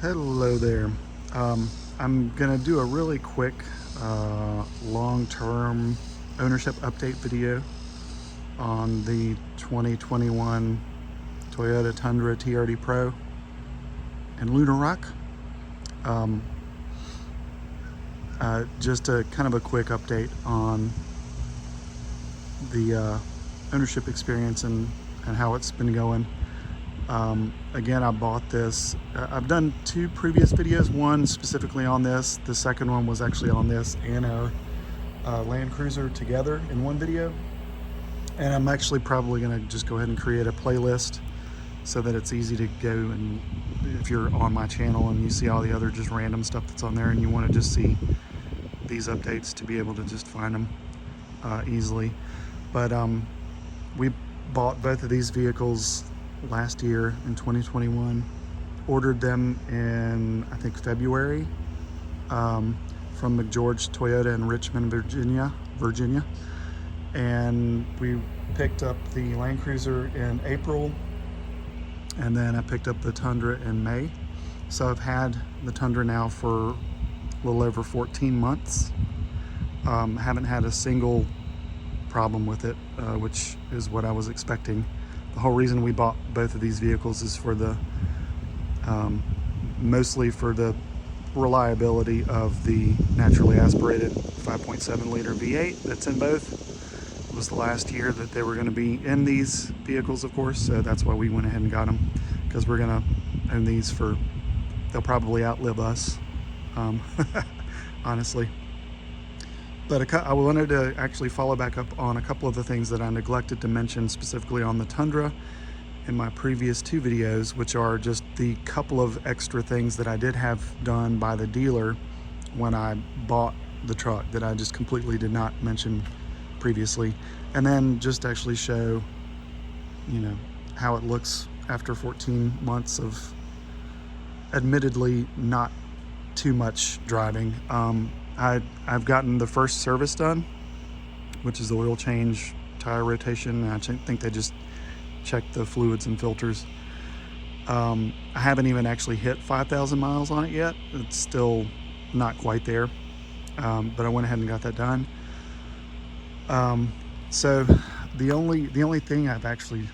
Hello there. I'm gonna do a really quick long-term ownership update video on the 2021 Toyota Tundra TRD Pro in Lunar Rock. Just a kind of a quick update on the ownership experience and how it's been going. Again, I bought this. I've done two previous videos, one specifically on this. The second one was actually on this and our Land Cruiser together in one video. And I'm actually probably going to just go ahead and create a playlist so that it's easy to go, and if you're on my channel and you see all the other just random stuff that's on there and you want to just see these updates, to be able to just find them easily. But we bought both of these vehicles last year in 2021, ordered them in I think February from McGeorge Toyota in Richmond, Virginia, and we picked up the Land Cruiser in April, and then I picked up the Tundra in May. So I've had the Tundra now for a little over 14 months. Haven't had a single problem with it, which is what I was expecting. The whole reason we bought both of these vehicles is for the mostly for the reliability of the naturally aspirated 5.7 liter V8 that's in both. It was the last year that they were going to be in these vehicles, of course, so that's why we went ahead and got them, because we're going to own these for, they'll probably outlive us, honestly. But I wanted to actually follow back up on a couple of the things that I neglected to mention specifically on the Tundra in my previous two videos, which are just the couple of extra things that I did have done by the dealer when I bought the truck that I just completely did not mention previously. And then just actually show, you know, how it looks after 14 months of admittedly not too much driving. I've gotten the first service done, which is the oil change, tire rotation, and I think they just check the fluids and filters. I haven't even actually hit 5,000 miles on it yet. It's still not quite there, but I went ahead and got that done. So the only thing I've actually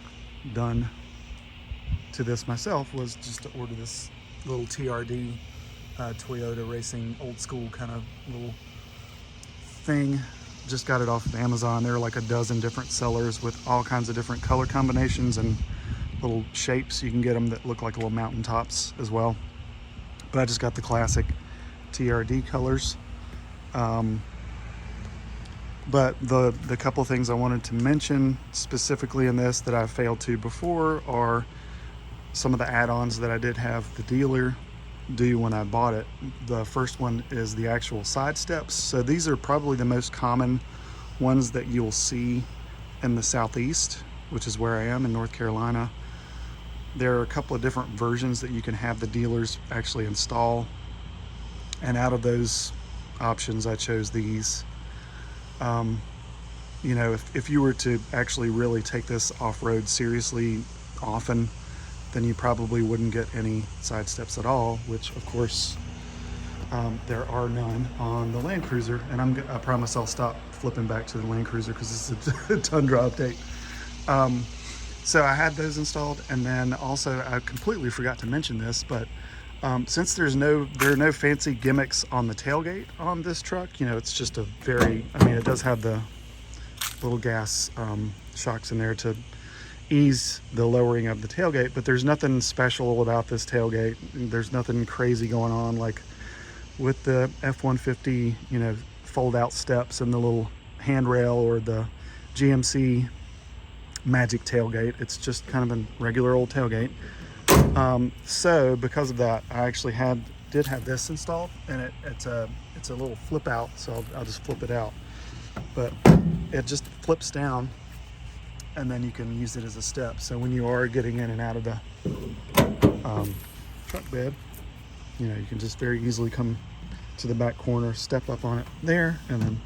done to this myself was just to order this little TRD Toyota racing old school kind of little thing. Just got it off of Amazon. There are like a dozen different sellers with all kinds of different color combinations and little shapes. You can get them that look like little mountaintops as well, but I just got the classic TRD colors. But the couple things I wanted to mention specifically in this that I failed to before are some of the add-ons that I did have the dealer do when I bought it. The first one is the actual side steps. So these are probably the most common ones that you'll see in the Southeast, which is where I am in North Carolina. There are a couple of different versions that you can have the dealers actually install, and out of those options I chose these. You know, if you were to actually really take this off-road seriously often, then you probably wouldn't get any side steps at all, which of course there are none on the Land Cruiser. And I promise I'll stop flipping back to the Land Cruiser because it's a Tundra update. So I had those installed, and then also I completely forgot to mention this, but since there are no fancy gimmicks on the tailgate on this truck, you know, it's just a very, I mean, it does have the little gas shocks in there to ease the lowering of the tailgate, but there's nothing special about this tailgate. There's nothing crazy going on like with the F-150, you know, fold out steps and the little handrail, or the GMC Magic tailgate. It's just kind of a regular old tailgate. So because of that, I actually did have this installed, and it's a little flip out, so I'll just flip it out, but it just flips down, and then you can use it as a step. So when you are getting in and out of the truck bed, you know, you can just very easily come to the back corner, step up on it there, and then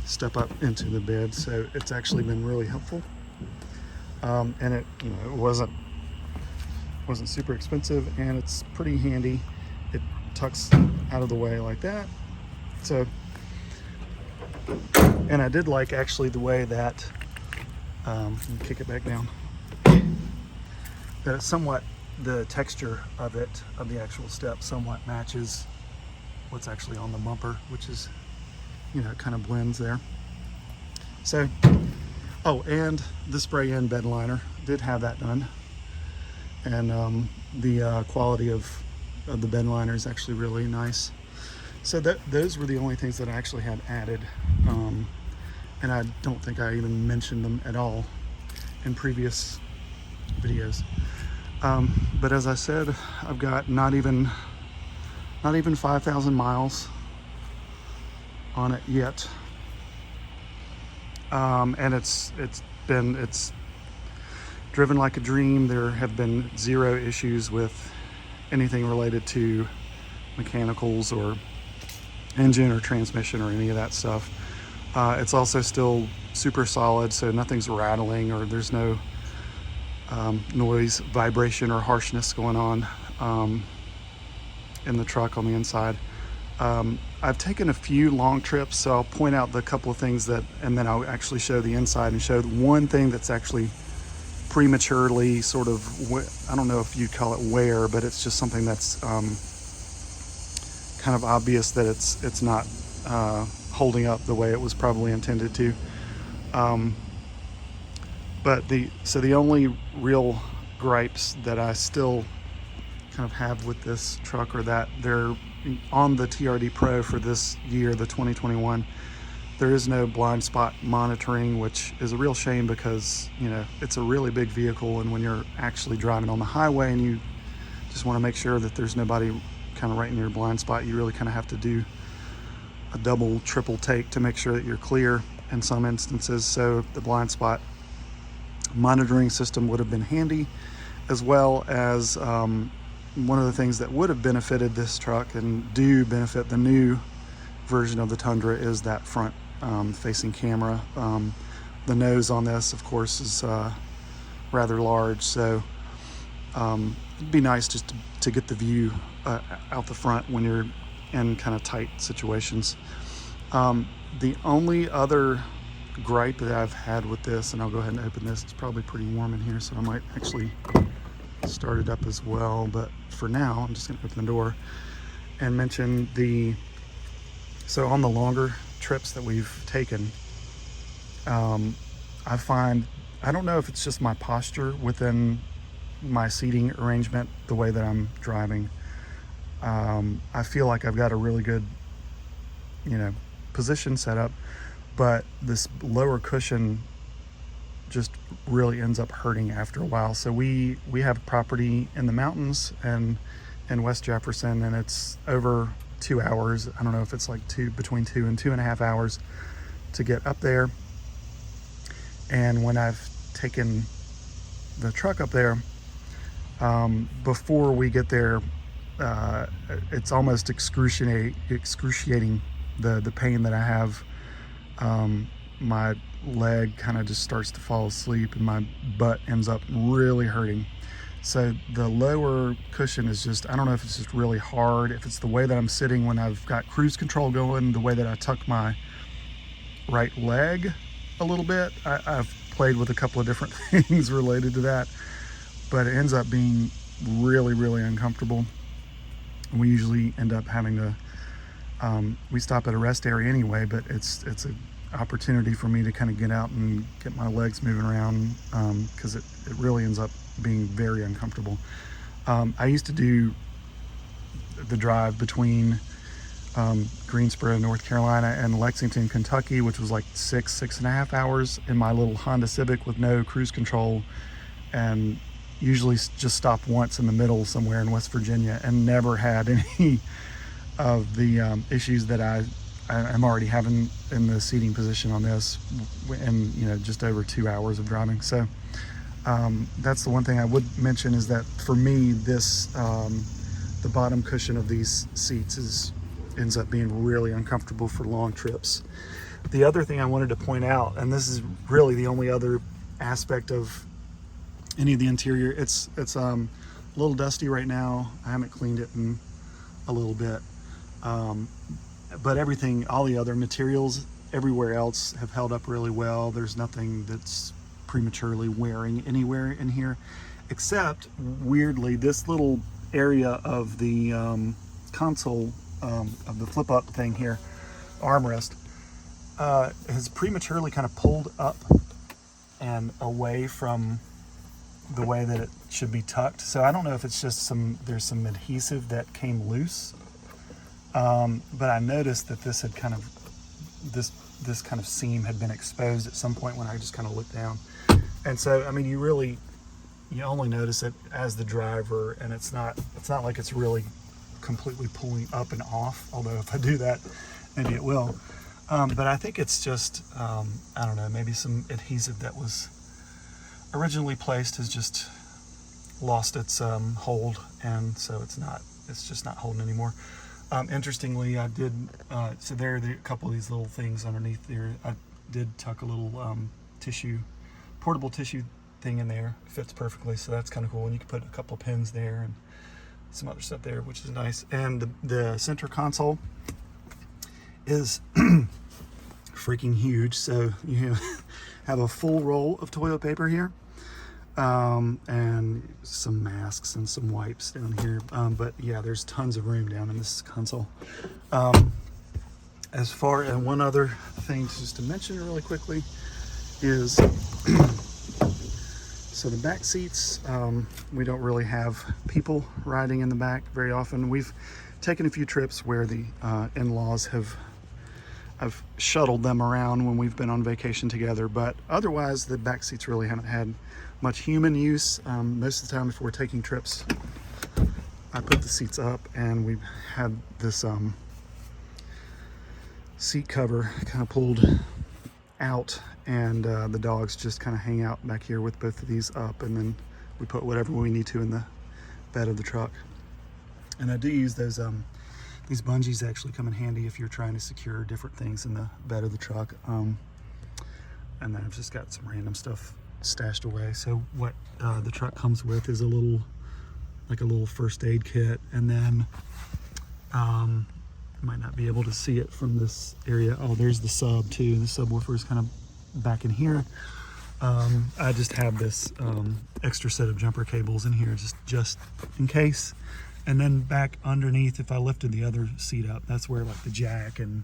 step up into the bed. So it's actually been really helpful. And it, you know, it wasn't super expensive, and it's pretty handy. it tucks out of the way like that. So, and I did like actually the way that, let me kick it back down, that it's somewhat, the texture of it, of the actual step, somewhat matches what's actually on the bumper, which is, you know, it kind of blends there. So, oh, and the spray-in bed liner, did have that done. And the quality of the bed liner is actually really nice. So those were the only things that I actually had added. And I don't think I even mentioned them at all in previous videos. But as I said, I've got not even 5,000 miles on it yet. And it's driven like a dream. There have been zero issues with anything related to mechanicals or engine or transmission or any of that stuff. It's also still super solid, so nothing's rattling or there's no noise, vibration, or harshness going on in the truck on the inside. I've taken a few long trips, so I'll point out the couple of things that, and then I'll actually show the inside and show one thing that's actually prematurely sort of, I don't know if you'd call it wear, but it's just something that's kind of obvious that it's not holding up the way it was probably intended to. But the only real gripes that I still kind of have with this truck are that they're on the TRD Pro for this year, the 2021. There is no blind spot monitoring, which is a real shame because, you know, it's a really big vehicle, and when you're actually driving on the highway and you just want to make sure that there's nobody kind of right in your blind spot, you really kind of have to do a double, triple take to make sure that you're clear in some instances. So the blind spot monitoring system would have been handy, as well as one of the things that would have benefited this truck and do benefit the new version of the Tundra is that front facing camera. The nose on this, of course, is rather large, so it'd be nice just to get the view out the front when you're in kind of tight situations. The only other gripe that I've had with this, and I'll go ahead and open this, it's probably pretty warm in here, so I might actually start it up as well, but for now I'm just going to open the door and mention so on the longer trips that we've taken, I find, I don't know if it's just my posture within my seating arrangement, the way that I'm driving. I feel like I've got a really good, you know, position set up, but this lower cushion just really ends up hurting after a while. So we have property in the mountains and in West Jefferson, and it's over 2 hours. I don't know if it's like between 2 and 2.5 hours to get up there. And when I've taken the truck up there, before we get there, it's almost excruciating the pain that I have. My leg kind of just starts to fall asleep and my butt ends up really hurting. So the lower cushion is just, I don't know if it's just really hard, if it's the way that I'm sitting when I've got cruise control going, the way that I tuck my right leg a little bit. I've played with a couple of different things related to that, but it ends up being really, really uncomfortable. And we usually end up having to, we stop at a rest area anyway, but it's an opportunity for me to kind of get out and get my legs moving around, because it really ends up being very uncomfortable. I used to do the drive between Greensboro, North Carolina and Lexington, Kentucky, which was like 6.5 hours in my little Honda Civic with no cruise control, and usually just stop once in the middle somewhere in West Virginia, and never had any of the issues that I'm already having in the seating position on this, and you know, just over 2 hours of driving. So that's the one thing I would mention, is that for me, this the bottom cushion of these seats ends up being really uncomfortable for long trips. The other thing I wanted to point out, and this is really the only other aspect of any of the interior, it's a little dusty right now. I haven't cleaned it in a little bit. But everything, all the other materials everywhere else have held up really well. There's nothing that's prematurely wearing anywhere in here, except weirdly this little area of the console of the flip up thing here, armrest, has prematurely kind of pulled up and away from the way that it should be tucked. So I don't know if it's just there's some adhesive that came loose, but I noticed that this had kind of this kind of seam had been exposed at some point when I just kind of looked down. And so I mean, you only notice it as the driver, and it's not like it's really completely pulling up and off, although if I do that maybe it will. But I think it's just I don't know, maybe some adhesive that was originally placed has just lost its hold, and so it's just not holding anymore. Interestingly, I did so there are a couple of these little things underneath there. I did tuck a little portable tissue thing in there. It fits perfectly, so that's kind of cool. And you can put a couple of pins there and some other stuff there, which is nice. And the center console is freaking huge, so you have a full roll of toilet paper here, and some masks and some wipes down here, but yeah, there's tons of room down in this console. As far as one other thing just to mention really quickly is so the back seats, we don't really have people riding in the back very often. We've taken a few trips where the in-laws I've shuttled them around when we've been on vacation together, but otherwise the back seats really haven't had much human use. Most of the time if we're taking trips, I put the seats up, and we've had this seat cover kind of pulled out, and the dogs just kind of hang out back here with both of these up, and then we put whatever we need to in the bed of the truck. And I do use those these bungees actually come in handy if you're trying to secure different things in the bed of the truck. And then I've just got some random stuff stashed away. So what the truck comes with is a little first aid kit, and then you might not be able to see it from this area. Oh, there's the sub too. The subwoofer is kind of back in here. I just have this extra set of jumper cables in here just in case. And then back underneath, if I lifted the other seat up, that's where like the jack and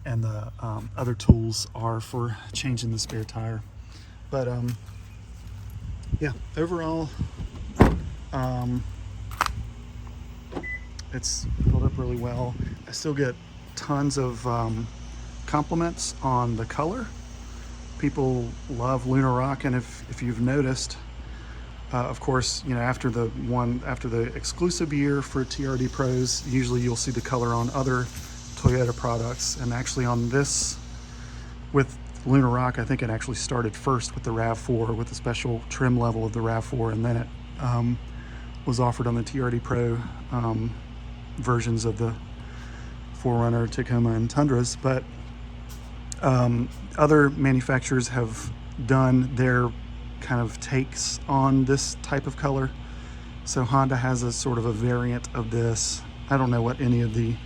the other tools are for changing the spare tire. But yeah, overall, it's held up really well. I still get tons of compliments on the color. People love Lunar Rock, and if you've noticed, of course, after the exclusive year for TRD Pros, usually you'll see the color on other Toyota products. And actually on this, with Lunar Rock, I think it actually started first with the RAV4, with the special trim level of the RAV4, and then it was offered on the TRD Pro versions of the 4Runner, Tacoma, and Tundras. But other manufacturers have done their kind of takes on this type of color. So Honda has a sort of a variant of this. I don't know what any of the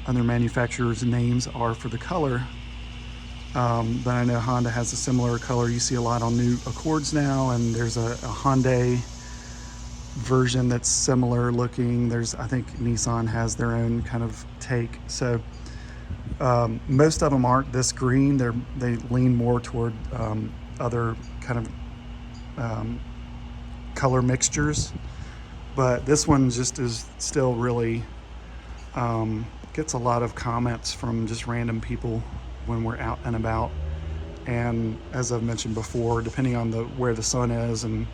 other manufacturers' names are for the color, but I know Honda has a similar color. You see a lot on new Accords now, and there's a Hyundai version that's similar looking. I think Nissan has their own kind of take. So most of them aren't this green. They lean more toward other kind of color mixtures, but this one just is still really gets a lot of comments from just random people when we're out and about. And as I've mentioned before, depending on where the sun is and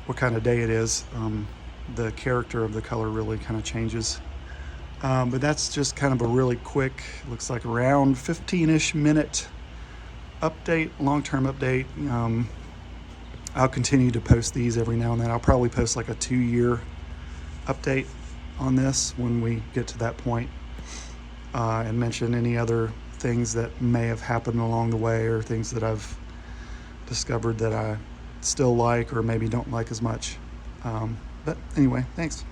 what kind of day it is, the character of the color really kind of changes. But that's just kind of a really quick, looks like around 15-ish minute update, long-term update. I'll continue to post these every now and then. I'll probably post like a 2-year update on this when we get to that point, and mention any other things that may have happened along the way, or things that I've discovered that I still like or maybe don't like as much. But anyway, thanks.